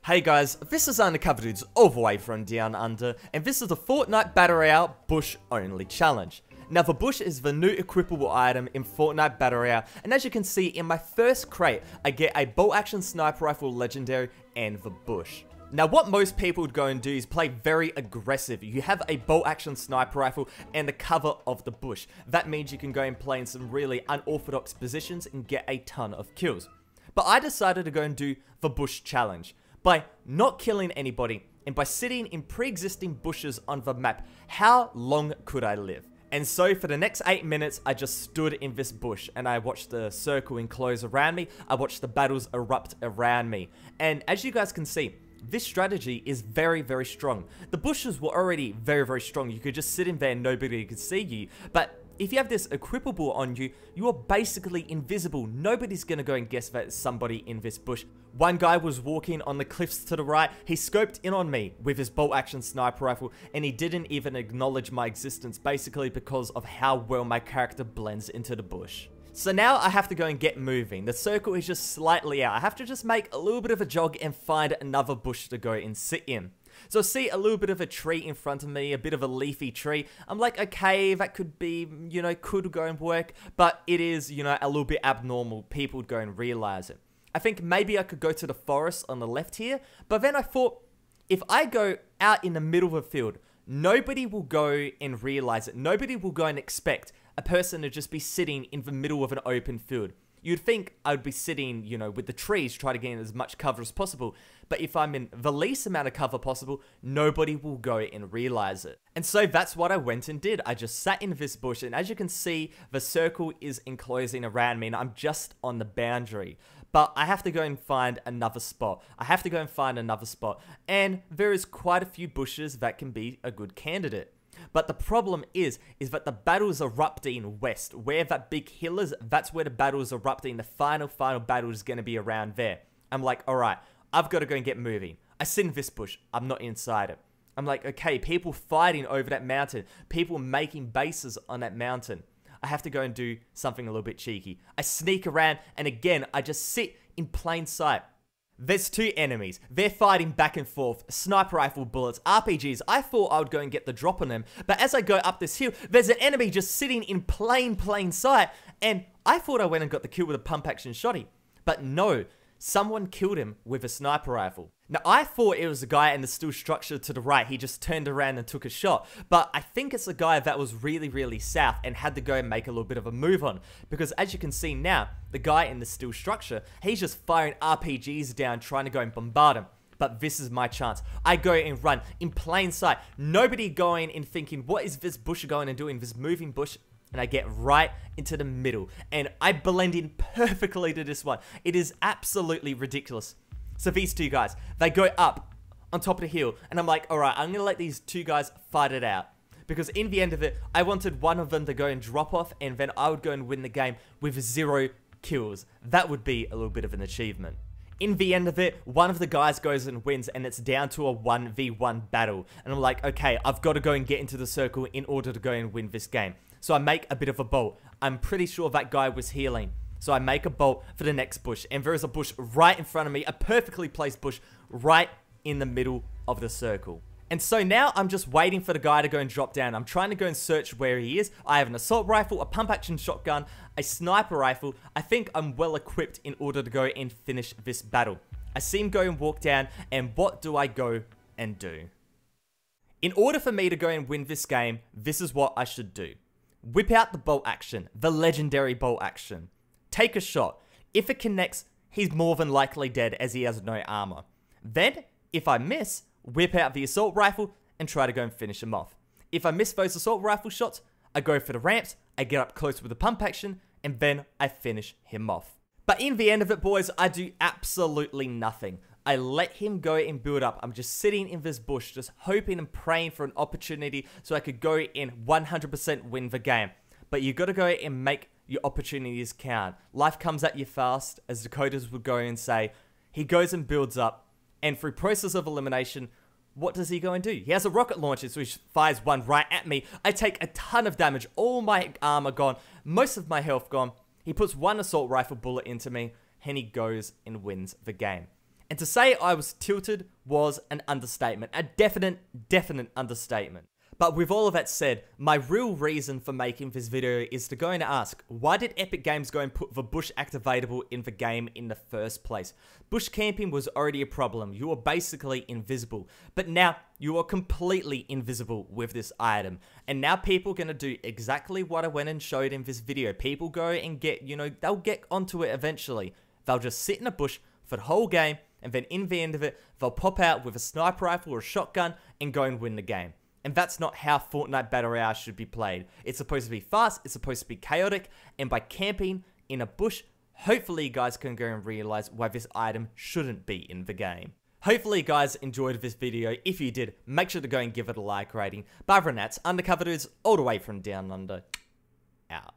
Hey guys, this is Undercover Dudes all the way from Down Under, and this is the Fortnite Battle Royale Bush Only Challenge. Now the bush is the new equipable item in Fortnite Battle Royale, and as you can see in my first crate, I get a bolt action sniper rifle legendary and the bush. Now what most people would go and do is play very aggressive. You have a bolt action sniper rifle and the cover of the bush. That means you can go and play in some really unorthodox positions and get a ton of kills. But I decided to go and do the bush challenge. By not killing anybody, and by sitting in pre-existing bushes on the map, how long could I live? And so for the next 8 minutes, I just stood in this bush, and I watched the circle enclose around me, I watched the battles erupt around me. And as you guys can see, this strategy is very, very strong. The bushes were already very, very strong. You could just sit in there and nobody could see you. But if you have this equipable on you, you are basically invisible. Nobody's gonna go and guess that it's somebody in this bush. One guy was walking on the cliffs to the right. He scoped in on me with his bolt action sniper rifle, and he didn't even acknowledge my existence, basically because of how well my character blends into the bush. So now I have to go and get moving. The circle is just slightly out. I have to just make a little bit of a jog and find another bush to go and sit in. So I see a little bit of a tree in front of me, a bit of a leafy tree. I'm like, okay, that could be, could go and work, but it is, a little bit abnormal. People would go and realize it. I think maybe I could go to the forest on the left here, but then I thought, if I go out in the middle of the field, nobody will go and realize it. Nobody will go and expect a person to just be sitting in the middle of an open field. You'd think I would be sitting, with the trees, try to gain as much cover as possible. But if I'm in the least amount of cover possible, nobody will go and realize it. And so that's what I went and did. I just sat in this bush, and as you can see, the circle is enclosing around me, and I'm just on the boundary. But I have to go and find another spot. And there is quite a few bushes that can be a good candidate. But the problem is that the battle is erupting west. Where that big hill is, that's where the battle is erupting. The final battle is going to be around there. I'm like, alright, I've got to go and get moving. I sit in this bush. I'm not inside it. I'm like, okay, people fighting over that mountain. People making bases on that mountain. I have to go and do something a little bit cheeky. I sneak around, and again, I just sit in plain sight. There's two enemies. They're fighting back and forth. Sniper rifle bullets, RPGs. I thought I would go and get the drop on them. But as I go up this hill, there's an enemy just sitting in plain sight. And I thought I went and got the kill with a pump action shotty. But no, someone killed him with a sniper rifle. Now, I thought it was a guy in the steel structure to the right. He just turned around and took a shot. But I think it's a guy that was really south and had to go and make a little bit of a move on. Because as you can see now, the guy in the steel structure, he's just firing RPGs down, trying to go and bombard him. But this is my chance. I go and run in plain sight. Nobody going and thinking, what is this bush going and doing? This moving bush. And I get right into the middle. And I blend in perfectly to this one. It is absolutely ridiculous. So these two guys, they go up on top of the hill, and I'm like, alright, I'm going to let these two guys fight it out. Because in the end of it, I wanted one of them to go and drop off, and then I would go and win the game with 0 kills. That would be a little bit of an achievement. In the end of it, one of the guys goes and wins, and it's down to a 1v1 battle. And I'm like, okay, I've got to go and get into the circle in order to go and win this game. So I make a bit of a bolt. I'm pretty sure that guy was healing. So I make a bolt for the next bush, and there is a bush right in front of me, a perfectly placed bush right in the middle of the circle. And so now I'm just waiting for the guy to go and drop down. I'm trying to go and search where he is. I have an assault rifle, a pump action shotgun, a sniper rifle. I think I'm well equipped in order to go and finish this battle. I see him go and walk down, and what do I go and do? In order for me to go and win this game, this is what I should do. Whip out the bolt action, the legendary bolt action. Take a shot. If it connects, he's more than likely dead as he has no armor. Then, if I miss, whip out the assault rifle and try to go and finish him off. If I miss those assault rifle shots, I go for the ramps, I get up close with the pump action, and then I finish him off. But in the end of it, boys, I do absolutely nothing. I let him go and build up. I'm just sitting in this bush, just hoping and praying for an opportunity so I could go in 100% win the game. But you gotta go and make your opportunities count. Life comes at you fast, as Dakotas would go and say. He goes and builds up, and through process of elimination, what does he go and do? He has a rocket launcher, so he fires one right at me. I take a ton of damage, all my armor gone, most of my health gone. He puts one assault rifle bullet into me, and he goes and wins the game. And to say I was tilted was an understatement, a definite understatement. But with all of that said, my real reason for making this video is to go and ask, why did Epic Games go and put the bush activatable in the game in the first place? Bush camping was already a problem, you were basically invisible, but now you are completely invisible with this item. And now people are going to do exactly what I went and showed in this video. People go and get, they'll get onto it eventually. They'll just sit in a bush for the whole game, and then in the end of it, they'll pop out with a sniper rifle or a shotgun and go and win the game. And that's not how Fortnite Battle Royale should be played. It's supposed to be fast, it's supposed to be chaotic, and by camping in a bush, hopefully you guys can go and realize why this item shouldn't be in the game. Hopefully you guys enjoyed this video. If you did, make sure to go and give it a like rating. But other than that, Undercover Dudes all the way from down under, out.